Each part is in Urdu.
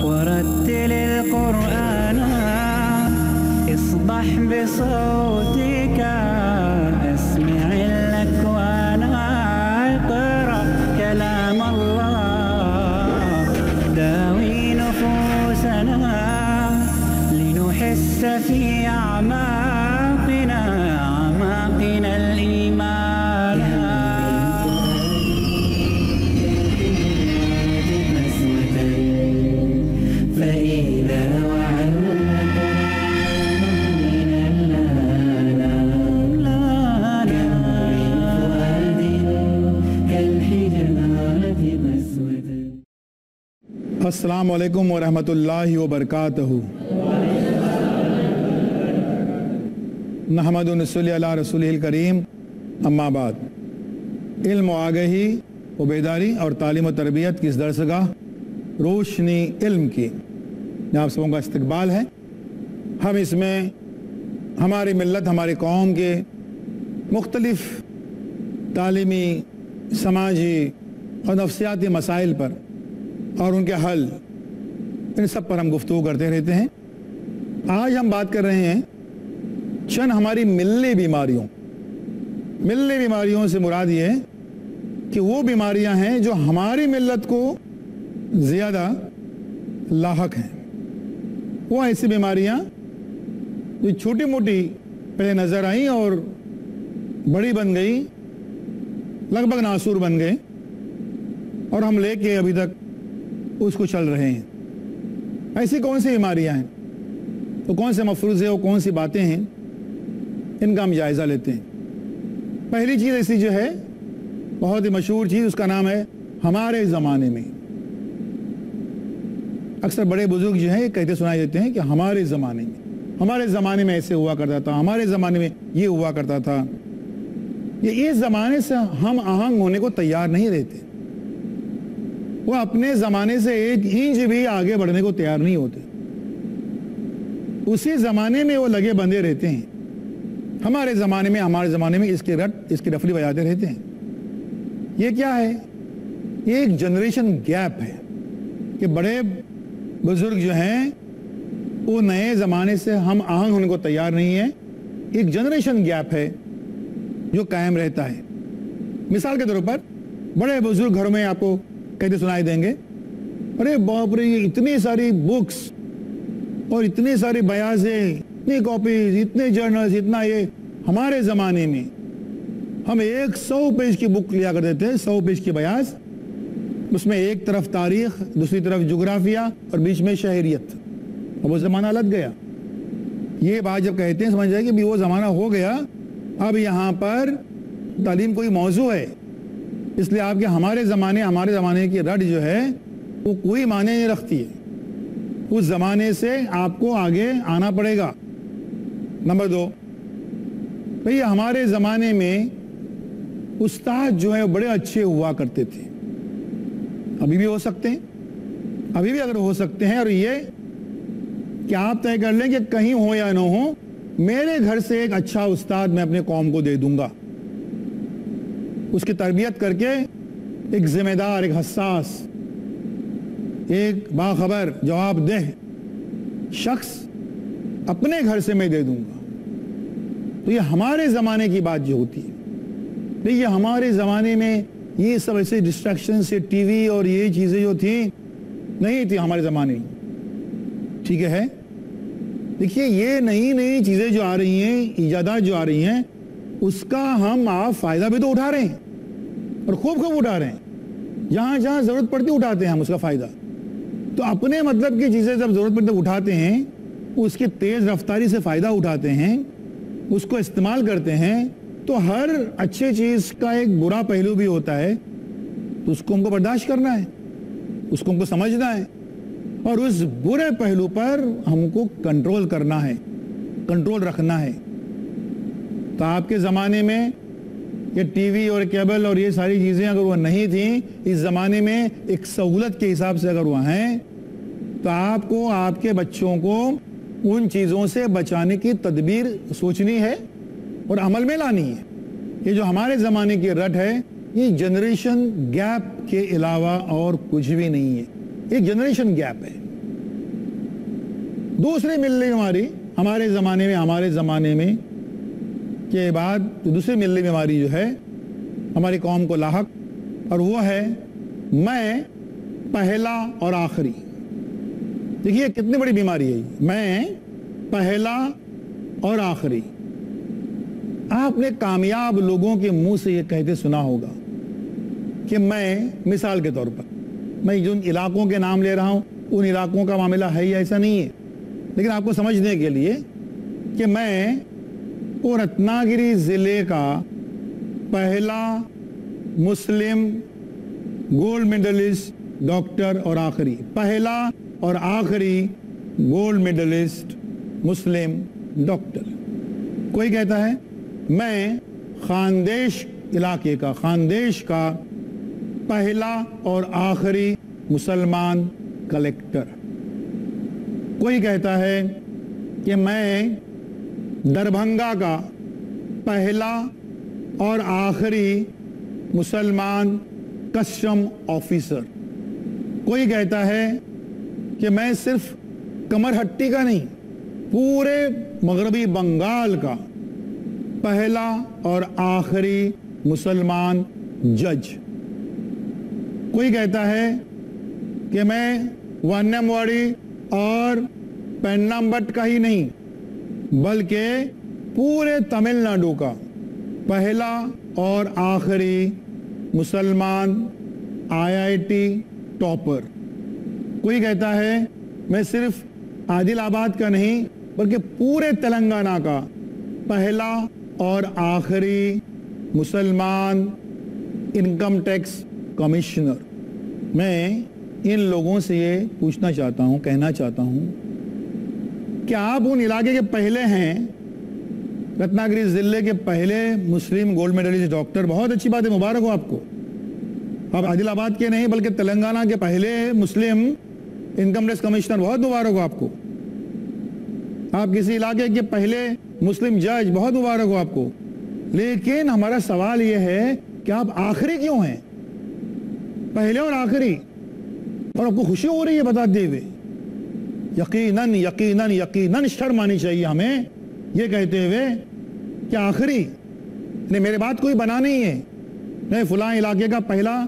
ورتل القرآن اصبح بصوتك اسمع الأكوان اقرأ كلام الله داوي نفوسنا لنحس في أعماقنا الإيمان فإذا وعدت من اللالى فؤاد كالحجارة مسودة. السلام علیکم ورحمۃ اللہ وبرکاتہ. نحمد و نصلی علی رسولہ الکریم. اما بعد، علم و آگہی و بیداری اور تعلیم و تربیت کی اس درسگاہ روشنی علم کی میں آپ سبوں کا استقبال ہے. ہم اس میں ہماری ملت، ہماری قوم کے مختلف تعلیمی، سماجی اور نفسیاتی مسائل پر اور ان کے حل، ان سب پر ہم گفتگو کرتے رہتے ہیں. آج ہم بات کر رہے ہیں چند ہماری ملی بیماریوں سے مراد یہ ہے کہ وہ بیماریاں ہیں جو ہماری ملت کو زیادہ لاحق ہیں. وہ ایسی بیماریاں جو چھوٹی موٹی پہلے نظر آئیں اور بڑی بن گئی، لگ بھگ ناسور بن گئے، اور ہم لے کے ابھی تک اس کو چل رہے ہیں. ایسی کون سی بیماریاں ہیں، تو کون سے مفروضے اور کون سی باتیں ہیں، ان کا ہم جائزہ لیتے ہیں. پہلی چیز ایسی جو ہے بہت ہی مشہور چیز، اس کا نام ہے ہمارے زمانے میں. اکثر بڑے بزرگ جو ہیں یہ کہتے سنائی دیتے ہیں کہ ہمارے زمانے میں ایسے ہوا کرتا تھا، ہمارے زمانے میں یہ ہوا کرتا تھا. یہ اس زمانے سے ہم آہنگ ہونے کو تیار نہیں رہتے. وہ اپنے زمانے سے ایک انچ بھی آگے بڑھنے کو تیار نہیں ہوتے. اسی زمانے میں وہ لگے بندے رہتے ہیں. ہمارے زمانے میں اس کی رفلی بجاتے رہتے ہیں. یہ کیا ہے؟ یہ ایک جنریشن گیپ ہے کہ بڑے بزرگ جو ہیں وہ نئے زمانے سے ہم آہنگ ہونے کو تیار نہیں ہیں. ایک جنریشن گیپ ہے جو قائم رہتا ہے. مثال کے طور پر بڑے بزرگ گھروں میں آپ کو کہتے سنائی دیں گے، ارے باپ رے، یہ اتنی ساری بکس اور اتنی ساری بیازیں، اتنی کاپیز، اتنے جرنلز، اتنا یہ. ہمارے زمانے میں ہم 100 پیج کی بک لیا کرتے تھے، 100 پیج کی بیاز. اس میں ایک طرف تاریخ، دوسری طرف جغرافیہ اور بیچ میں شہریت. اب وہ زمانہ الگ گیا. یہ بات جب کہتے ہیں سمجھ جائے کہ وہ زمانہ ہو گیا. اب یہاں پر تعلیم کوئی موضوع ہے، اس لیے آپ کے ہمارے زمانے کی رٹ جو ہے وہ کوئی معنی نہیں رکھتی ہے. اس زمانے سے آپ کو آگے آنا پڑے گا. نمبر 2، بھئی ہمارے زمانے میں استاد جو ہے بڑے اچھے ہوا کرتے تھے. ابھی بھی ہو سکتے ہیں، ابھی بھی اگر ہو سکتے ہیں. اور یہ کہ آپ طے کر لیں کہ کہیں ہو یا نہ ہو، میرے گھر سے ایک اچھا استاد میں اپنے قوم کو دے دوں گا. اس کی تربیت کر کے ایک ذمہ دار، ایک حساس، ایک باخبر، جواب دہ شخص اپنے گھر سے میں دے دوں گا. تو یہ ہمارے زمانے کی بات جو ہوتی ہے. یہ ہمارے زمانے میں یہ سب ایسے ڈسٹریکشن سے ٹی وی اور یہ چیزیں جو تھیں نہیں تھی ہمارے زمانے میں. ٹھیک ہے، دیکھیے یہ نئی چیزیں جو آ رہی ہیں، ایجادات جو آ رہی ہیں، اس کا آپ فائدہ بھی تو اٹھا رہے ہیں اور خوب اٹھا رہے ہیں. جہاں ضرورت پڑتی اٹھاتے ہیں ہم اس کا فائدہ. تو اپنے مطلب کی چیزیں جب ضرورت پڑتی اٹھاتے ہیں، اس کی تیز رفتاری سے فائدہ اٹھاتے ہیں، اس کو استعمال کرتے ہیں. تو ہر اچھے چیز کا ایک برا پہلو بھی ہوتا ہے، تو اس کو ہم کو برداشت کرنا ہے، اس کو ہم کو سمجھنا ہے، اور اس برے پہلو پر ہم کو کنٹرول کرنا ہے، کنٹرول رکھنا ہے. تو آپ کے زمانے میں یہ ٹی وی اور کیبل اور یہ ساری چیزیں اگر وہ نہیں تھیں، اس زمانے میں ایک سہولت کے حساب سے اگر وہ ہیں، تو آپ کو، آپ کے بچوں کو ان چیزوں سے بچانے کی تدبیر سوچنی ہے اور عمل میں لانی ہے. یہ جو ہمارے زمانے کی رٹ ہے، یہ جنریشن گیپ کے علاوہ اور کچھ بھی نہیں ہے. ایک جنریشن گیپ ہے. دوسری ملنے بیماری ہمارے زمانے میں کے بعد دوسری ملنے بیماری جو ہے ہماری قوم کو لاحق, اور وہ ہے میں پہلا اور آخری. دیکھیے کتنی بڑی بیماری ہے. میں پہلا اور آخری. آپ نے کامیاب لوگوں کے منہ سے یہ کہتے سنا ہوگا کہ میں, مثال کے طور پر میں جن علاقوں کے نام لے رہا ہوں ان علاقوں کا معاملہ ہے یا ایسا نہیں ہے, لیکن آپ کو سمجھنے کے لیے کہ میں رتنا گری ضلع کا پہلا مسلم گولڈ میڈلسٹ ڈاکٹر اور آخری, پہلا اور آخری گولڈ میڈلسٹ مسلم ڈاکٹر. کوئی کہتا ہے میں خاندیش علاقے کا, خاندیش کا پہلا اور آخری مسلمان کلیکٹر. کوئی کہتا ہے کہ میں دربھنگا کا پہلا اور آخری مسلمان کسٹم آفیسر. کوئی کہتا ہے کہ میں صرف کمرہٹی کا نہیں, پورے مغربی بنگال کا پہلا اور آخری مسلمان جج. کوئی کہتا ہے کہ میں وانمواڑی اور پینامبٹ کا ہی نہیں بلکہ پورے تمل ناڈو کا پہلا اور آخری مسلمان IIT ٹاپر. کوئی کہتا ہے میں صرف عادل آباد کا نہیں بلکہ پورے تلنگانہ کا پہلا اور آخری مسلمان انکم ٹیکس کمشنر. میں ان لوگوں سے یہ پوچھنا چاہتا ہوں, کہنا چاہتا ہوں کہ آپ ان علاقے کے پہلے ہیں, رتنا گری ضلع کے پہلے مسلم گولڈ میڈلسٹ ڈاکٹر. بہت اچھی بات ہے, مبارک ہو آپ کو. آپ عادل آباد کے نہیں بلکہ تلنگانہ کے پہلے مسلم انکم ٹیکس کمشنر. بہت مبارک ہو آپ کو. آپ کسی علاقے کے پہلے مسلم جج. بہت مبارک ہو آپ کو. لیکن ہمارا سوال یہ ہے کہ آپ آخری کیوں ہیں, پہلے اور آخری؟ اور آپ کو خوشی ہو رہی ہے بتاتے ہوئے؟ یقیناً یقیناً یقیناً شرم آنی چاہیے ہمیں یہ کہتے ہوئے کہ آخری. نہیں, میرے بات کوئی بنا نہیں ہے. میں فلاں علاقے کا پہلا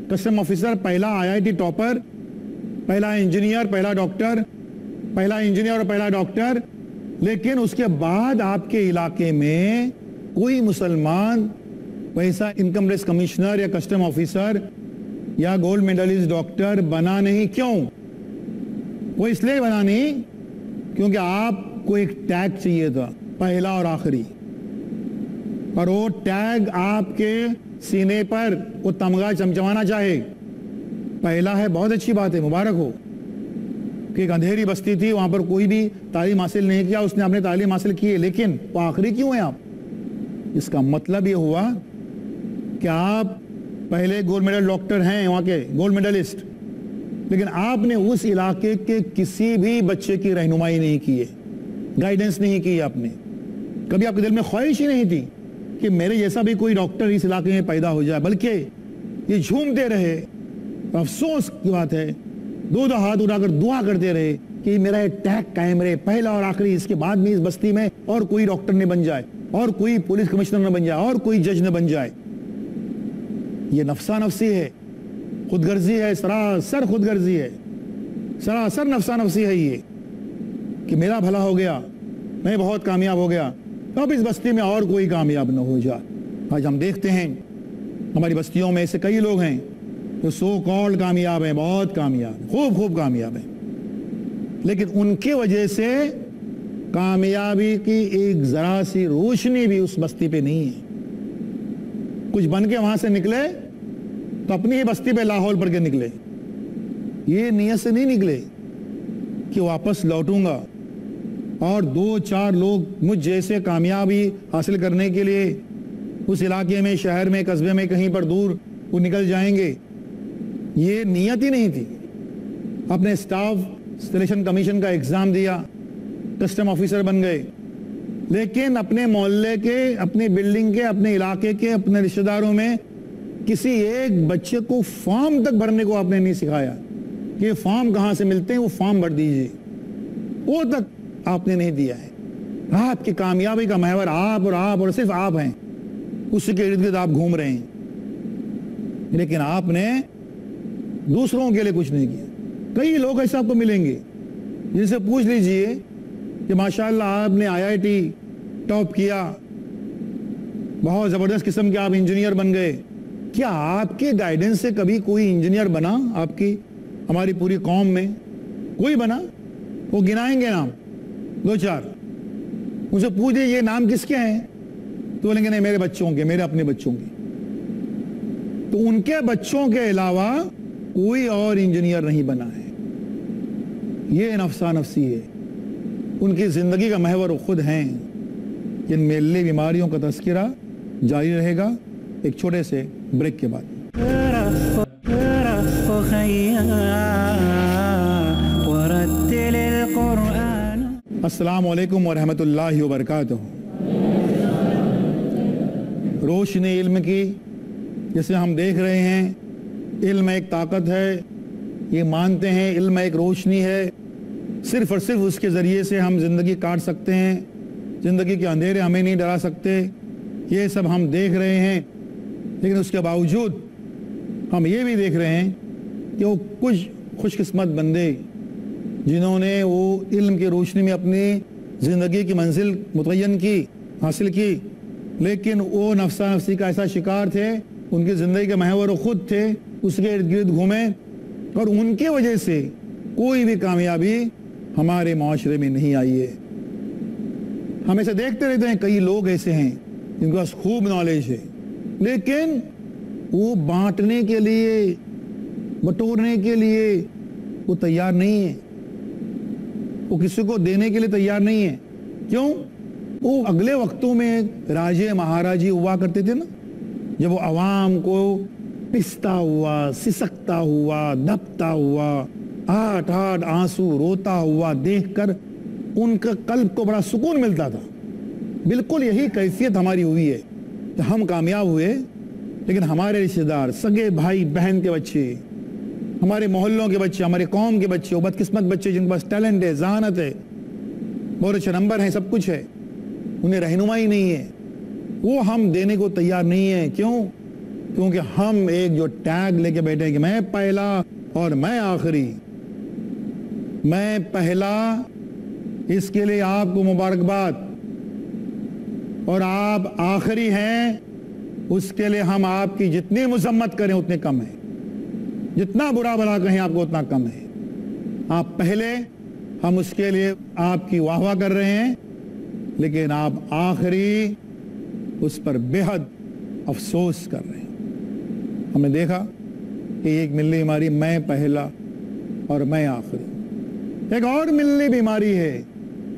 کسٹم آفیسر, پہلا IIT ٹاپر, پہلا انجینئر, پہلا ڈاکٹر, پہلا انجینئر اور پہلا ڈاکٹر. لیکن اس کے بعد آپ کے علاقے میں کوئی مسلمان ویسا انکم ٹیکس کمشنر یا کسٹم آفیسر یا گولڈ میڈلسٹ ڈاکٹر بنا نہیں. کیوں؟ وہ اس لیے بنا نہیں کیونکہ آپ کو ایک ٹیگ چاہیے تھا, پہلا اور آخری. اور وہ ٹیگ آپ کے سینے پر وہ تمغہ چمچمانا چاہے. پہلا ہے, بہت اچھی بات ہے, مبارک ہو. کہ ایک اندھیری بستی تھی, وہاں پر کوئی بھی تعلیم حاصل نہیں کیا, اس نے اپنے تعلیم حاصل کی ہے, لیکن وہ آخری کیوں ہیں آپ؟ اس کا مطلب یہ ہوا کہ آپ پہلے گولڈ میڈل ڈاکٹر ہیں, وہاں کے گولڈ میڈلسٹ, لیکن آپ نے اس علاقے کے کسی بھی بچے کی رہنمائی نہیں کی ہے, گائیڈنس نہیں کی آپ نے. کبھی آپ کے دل میں خواہش ہی نہیں تھی کہ میرے جیسا بھی کوئی ڈاکٹر اس علاقے میں پیدا ہو جائے, بلکہ یہ جھومتے رہے. افسوس کی بات ہے, دو ہاتھ اٹھا کر دعا کرتے رہے کہ میرا یہ ٹیگ قائم رہے, پہلا اور آخری. اس کے بعد میں اس بستی میں اور کوئی ڈاکٹر نہ بن جائے, اور کوئی پولیس کمشنر نہ بن جائے, اور کوئی جج نہ بن جائے. یہ نفسا نفسی ہے, خود غرضی ہے, سراسر خود غرضی ہے, سراسر نفسا نفسی ہے یہ کہ میرا بھلا ہو گیا, میں بہت کامیاب ہو گیا, اب اس بستی میں اور کوئی کامیاب نہ ہو جائے. آج ہم دیکھتے ہیں ہماری بستیوں میں ایسے کئی لوگ ہیں جو سو کالڈ کامیاب ہیں, بہت کامیاب, خوب کامیاب ہیں, لیکن ان کی وجہ سے کامیابی کی ایک ذرا سی روشنی بھی اس بستی پہ نہیں ہے. کچھ بن کے وہاں سے نکلے تو اپنی ہی بستی پہ لاہور پڑھ کے نکلے, یہ نیت سے نہیں نکلے کہ واپس لوٹوں گا اور 2-4 لوگ مجھ جیسے کامیابی حاصل کرنے کے لیے اس علاقے میں, شہر میں, قصبے میں کہیں پر دور وہ نکل جائیں گے. یہ نیت ہی نہیں تھی. اپنے اسٹاف سلیکشن کمیشن کا ایگزام دیا, کسٹم آفیسر بن گئے, لیکن اپنے محلے کے, اپنی بلڈنگ کے, اپنے علاقے کے, اپنے رشتہ داروں میں کسی ایک بچے کو فارم تک بھرنے کو آپ نے نہیں سکھایا کہ یہ فارم کہاں سے ملتے ہیں، وہ فارم بھر دیجئے، وہ تک آپ نے نہیں دیا ہے۔ آپ کی کامیابی کا محور آپ اور صرف آپ ہیں، اسی کے ارد گرد آپ گھوم رہے ہیں، لیکن آپ نے دوسروں کے لیے کچھ نہیں کیا۔ کئی لوگ ایسے آپ کو ملیں گے جن سے پوچھ لیجئے کہ ماشاءاللہ آپ نے IIT ٹاپ کیا، بہت زبردست قسم کے آپ انجینئر بن گئے، کیا آپ کے گائیڈنس سے کبھی کوئی انجینئر بنا؟ آپ کی ہماری پوری قوم میں کوئی بنا؟ وہ گنائیں گے نام 2-4، ان سے پوچھیں یہ نام کس کے ہیں تو بولیں گے نہیں میرے بچوں کے، میرے اپنے بچوں کے۔ تو ان کے بچوں کے علاوہ کوئی اور انجینئر نہیں بنا ہے۔ یہ نفسا نفسی ہے، ان کی زندگی کا محور خود ہیں۔ جن میلے بیماریوں کا تذکرہ جاری رہے گا ایک چھوٹے سے بریک کے بعد۔ ورتل القرآن۔ السلام علیکم ورحمۃ اللہ وبرکاتہ۔ روشنی علم کی، جسے ہم دیکھ رہے ہیں، علم ایک طاقت ہے، یہ مانتے ہیں علم ایک روشنی ہے، صرف اور صرف اس کے ذریعے سے ہم زندگی کاٹ سکتے ہیں، زندگی کے اندھیرے ہمیں نہیں ڈرا سکتے، یہ سب ہم دیکھ رہے ہیں۔ لیکن اس کے باوجود ہم یہ بھی دیکھ رہے ہیں کہ وہ کچھ خوش قسمت بندے جنہوں نے وہ علم کی روشنی میں اپنی زندگی کی منزل متعین کی، حاصل کی، لیکن وہ نفسا نفسی کا ایسا شکار تھے، ان کی زندگی کے محور خود تھے، اس کے ارد گرد گھومے، اور ان کی وجہ سے کوئی بھی کامیابی ہمارے معاشرے میں نہیں آئی ہے۔ ہم ایسے دیکھتے رہتے ہیں، کئی لوگ ایسے ہیں جن کے پاس خوب نالج ہے، لیکن وہ بانٹنے کے لیے، بٹورنے کے لیے وہ تیار نہیں ہے، وہ کسی کو دینے کے لیے تیار نہیں ہے۔ کیوں؟ وہ اگلے وقتوں میں راجے مہاراجی ہوا کرتے تھے نا، جب وہ عوام کو پستا ہوا، سسکتا ہوا، دبتا ہوا، آٹھ آنسو روتا ہوا دیکھ کر ان کا قلب کو بڑا سکون ملتا تھا۔ بالکل یہی کیفیت ہماری ہوئی ہے کہ ہم کامیاب ہوئے، لیکن ہمارے رشتہ دار، سگے بھائی بہن کے بچے، ہمارے محلوں کے بچے، ہمارے قوم کے بچے، وہ بدقسمت بچے جن کے پاس ٹیلنٹ ہے، ذہانت ہے، بہت اچھے نمبر ہیں، سب کچھ ہے، انہیں رہنمائی نہیں ہے، وہ ہم دینے کو تیار نہیں ہیں۔ کیوں؟ کیونکہ ہم ایک جو ٹیگ لے کے بیٹھے ہیں کہ میں پہلا اور میں آخری، میں پہلا، اس کے لیے آپ کو مبارکباد، اور آپ آخری ہیں، اس کے لیے ہم آپ کی جتنی مذمت کریں اتنے کم ہے، جتنا برا بھلا کہیں آپ کو اتنا کم ہے۔ آپ پہلے، ہم اس کے لیے آپ کی واہ واہ کر رہے ہیں، لیکن آپ آخری، اس پر بے حد افسوس کر رہے ہیں۔ ہم نے دیکھا کہ ایک ملی بیماری میں پہلا اور میں آخری، ایک اور ملی بیماری ہے۔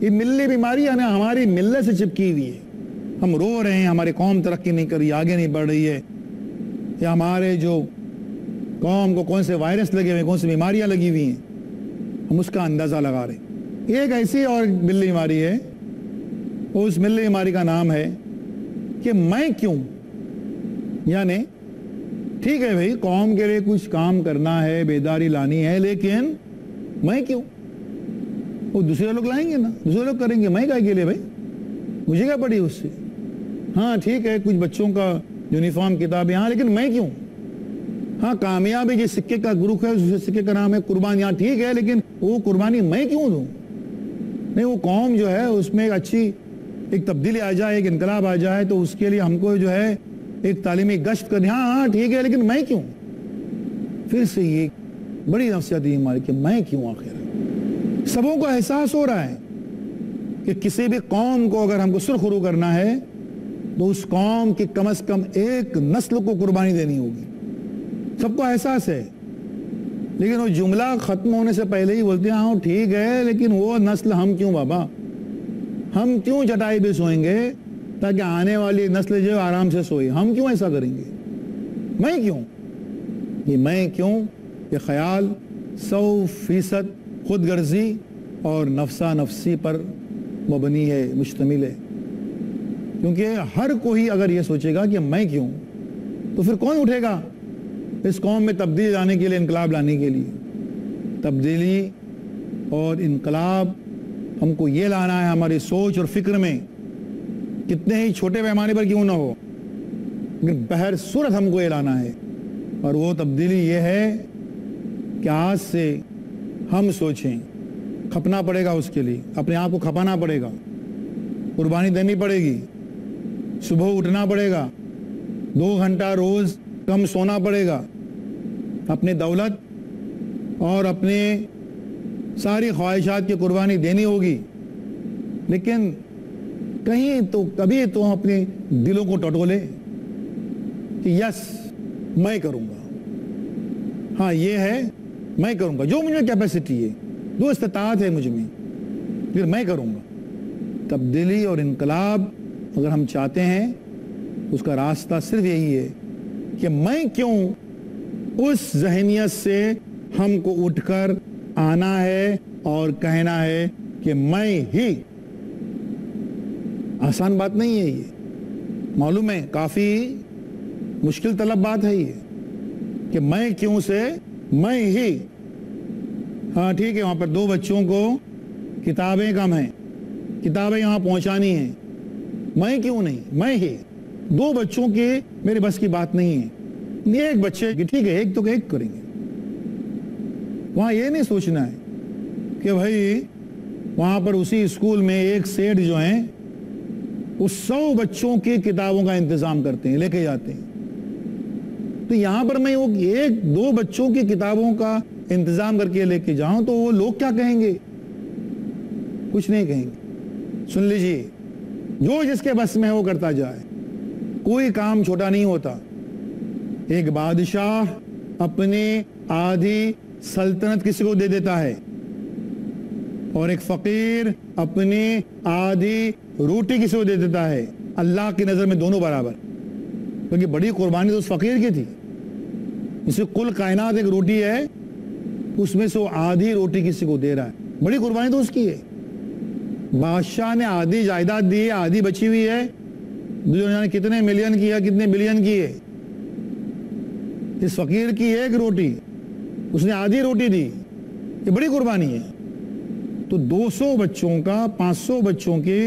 یہ ملی بیماری یعنی ہماری ملت سے چپکی ہوئی ہے، ہم رو رہے ہیں ہماری قوم ترقی نہیں کر رہی، آگے نہیں بڑھ رہی ہے، یا ہمارے جو قوم کو کون سے وائرس لگے ہوئے، کون سی بیماریاں لگی ہوئی ہیں، ہم اس کا اندازہ لگا رہے ہیں۔ ایک ایسی اور ملی بیماری ہے، اس ملی بیماری کا نام ہے کہ میں کیوں، یعنی ٹھیک ہے بھائی قوم کے لیے کچھ کام کرنا ہے، بیداری لانی ہے، لیکن میں کیوں؟ وہ دوسرے لوگ لائیں گے نا، دوسرے لوگ کریں گے، میں کہے کے لیے بھائی، مجھے کیا پڑی اس سے؟ ہاں ٹھیک ہے کچھ بچوں کا یونیفارم کتابیں، ہاں لیکن میں کیوں؟ ہاں کامیابی جس سکے کا گروپ ہے اس سکے کا نام ہے قربانی، ہاں ٹھیک ہے لیکن وہ قربانی میں کیوں دوں؟ نہیں، وہ قوم جو ہے اس میں ایک اچھی ایک تبدیلی آ جائے، ایک انقلاب آ جائے، تو اس کے لیے ہم کو جو ہے ایک تعلیمی گشت کرنی، ہاں ٹھیک ہے لیکن میں کیوں؟ پھر سے یہ بڑی نفسیاتی بیماری کہ میں کیوں؟ آخر سبوں کو احساس ہو رہا ہے کہ کسی بھی قوم کو اگر ہم کو سرخرو کرنا ہے تو اس قوم کی کم از کم ایک نسل کو قربانی دینی ہوگی، سب کو احساس ہے، لیکن وہ جملہ ختم ہونے سے پہلے ہی بولتے ہیں ہاں ٹھیک ہے لیکن وہ نسل ہم کیوں بابا، ہم کیوں چٹائی پہ سوئیں گے تاکہ آنے والی نسل جو آرام سے سوئے، ہم کیوں ایسا کریں گے؟ میں کیوں؟ یہ میں کیوں، یہ خیال 100% خود غرضی اور نفسا نفسی پر مبنی ہے، مشتمل ہے، کیونکہ ہر کوئی اگر یہ سوچے گا کہ میں کیوں، تو پھر کون اٹھے گا اس قوم میں تبدیلی لانے کے لیے, انقلاب لانے کے لیے؟ تبدیلی اور انقلاب ہم کو یہ لانا ہے ہماری سوچ اور فکر میں, کتنے ہی چھوٹے پیمانے پر کیوں نہ ہو, لیکن بہر صورت ہم کو یہ لانا ہے. اور وہ تبدیلی یہ ہے کہ آج سے ہم سوچیں, کھپنا پڑے گا اس کے لیے, اپنے آپ کو کھپانا پڑے گا, قربانی دینی پڑے گی, صبح اٹھنا پڑے گا, 2 گھنٹہ روز کم سونا پڑے گا, اپنے دولت اور اپنے ساری خواہشات کی قربانی دینی ہوگی. لیکن کہیں تو کبھی تو ہم اپنے دلوں کو ٹٹولے کہ یس میں کروں گا, ہاں یہ ہے میں کروں گا, جو مجھ میں کیپیسٹی ہے, جو استطاعت ہے مجھ میں, پھر میں کروں گا. تبدیلی اور انقلاب اگر ہم چاہتے ہیں اس کا راستہ صرف یہی ہے کہ میں کیوں, اس ذہنیت سے ہم کو اٹھ کر آنا ہے اور کہنا ہے کہ میں ہی. آسان بات نہیں ہے یہ, معلوم ہے کافی مشکل طلب بات ہے یہ کہ میں کیوں سے میں ہی. ہاں ٹھیک ہے, وہاں پر 2 بچوں کو کتابیں کم ہیں, کتابیں یہاں پہنچانی ہیں, میں کیوں نہیں, میں ہی. 2 بچوں کی میرے بس کی بات نہیں ہے, 1 بچے کی ٹھیک ہے, 1 تو 1 کریں گے. وہاں یہ نہیں سوچنا ہے کہ بھائی وہاں پر اسی اسکول میں ایک سیٹ جو ہیں وہ 100 بچوں کی کتابوں کا انتظام کرتے ہیں, لے کے جاتے ہیں. تو یہاں پر میں وہ 1-2 بچوں کی کتابوں کا انتظام کر کے لے کے جاؤں تو وہ لوگ کیا کہیں گے؟ کچھ نہیں کہیں گے. سن لیجئے, جو جس کے بس میں ہے وہ کرتا جائے, کوئی کام چھوٹا نہیں ہوتا. ایک بادشاہ اپنی آدھی سلطنت کسی کو دے دیتا ہے, اور ایک فقیر اپنی آدھی روٹی کسی کو دے دیتا ہے. اللہ کی نظر میں دونوں برابر, کیونکہ بڑی قربانی تو اس فقیر کی تھی. اس میں کل کائنات ایک روٹی ہے, اس میں سے وہ آدھی روٹی کسی کو دے رہا ہے, بڑی قربانی تو اس کی ہے. بادشاہ نے آدھی جائیداد دی ہے, آدھی بچی ہوئی ہے, دنیا نے کتنے ملین کی ہے, کتنے بلین کی ہے. اس فقیر کی ایک روٹی, اس نے آدھی روٹی دی, یہ بڑی قربانی ہے. تو 200 بچوں کا, 500 بچوں کی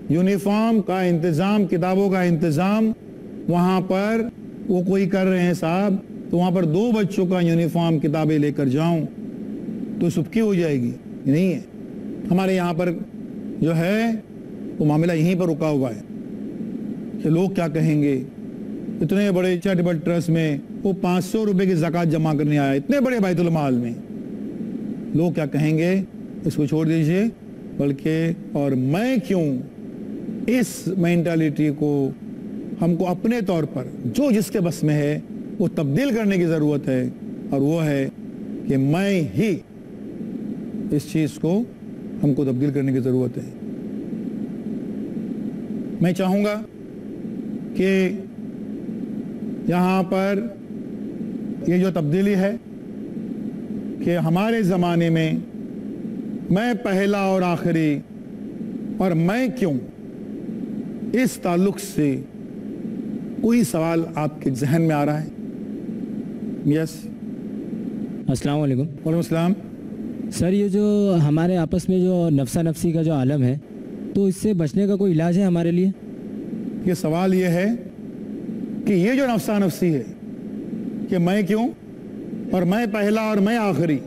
یونیفارم کا انتظام, کتابوں کا انتظام وہاں پر وہ کوئی کر رہے ہیں صاحب, تو وہاں پر 2 بچوں کا یونیفارم کتابیں لے کر جاؤں تو سبکی ہو جائے گی؟ نہیں ہے. ہمارے یہاں پر جو ہے وہ معاملہ یہیں پر رکا ہوا ہے کہ لوگ کیا کہیں گے. اتنے بڑے چیریٹیبل ٹرسٹ میں وہ 500 روپے کی زکوٰۃ جمع کرنے آیا, اتنے بڑے بیت المال میں, لوگ کیا کہیں گے اس کو چھوڑ دیجئے. بلکہ اور میں کیوں, اس مینٹالٹی کو ہم کو اپنے طور پر جو جس کے بس میں ہے وہ تبدیل کرنے کی ضرورت ہے, اور وہ ہے کہ میں ہی, اس چیز کو ہم کو تبدیل کرنے کی ضرورت ہے. میں چاہوں گا کہ یہاں پر یہ جو تبدیلی ہے کہ ہمارے زمانے میں میں پہلا اور آخری اور میں کیوں, اس تعلق سے کوئی سوال آپ کے ذہن میں آ رہا ہے؟ یس. السلام علیکم. وعلیکم السلام. سر, یہ جو ہمارے آپس میں جو نفسا نفسی کا جو عالم ہے, تو اس سے بچنے کا کوئی علاج ہے ہمارے لیے؟ یہ سوال یہ ہے کہ یہ جو نفسا نفسی ہے کہ میں کیوں اور میں پہلا اور میں آخری,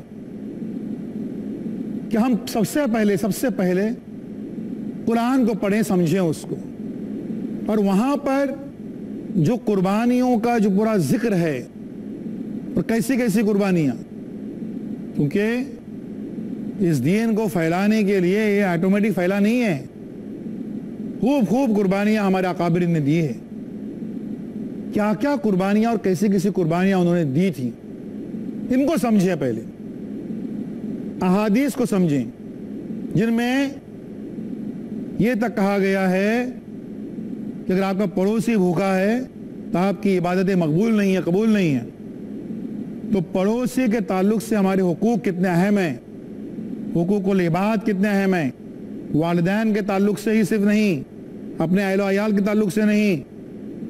کہ ہم سب سے پہلے قرآن کو پڑھیں, سمجھیں اس کو, اور وہاں پر جو قربانیوں کا جو پورا ذکر ہے, اور کیسی کیسی قربانیاں, کیونکہ اس دین کو پھیلانے کے لیے یہ آٹومیٹک پھیلا نہیں ہے, خوب قربانیاں ہمارے اکابرین نے دی ہے. کیا کیا قربانیاں اور کیسی کیسی قربانیاں انہوں نے دی تھی, ان کو سمجھیں. پہلے احادیث کو سمجھیں جن میں یہ تک کہا گیا ہے کہ اگر آپ کا پڑوسی بھوکا ہے تو آپ کی عبادتیں مقبول نہیں ہیں, قبول نہیں ہیں. تو پڑوسی کے تعلق سے ہمارے حقوق کتنے اہم ہیں, حقوق العباد کتنے اہم ہیں. والدین کے تعلق سے ہی صرف نہیں, اپنے اہل و عیال کے تعلق سے نہیں,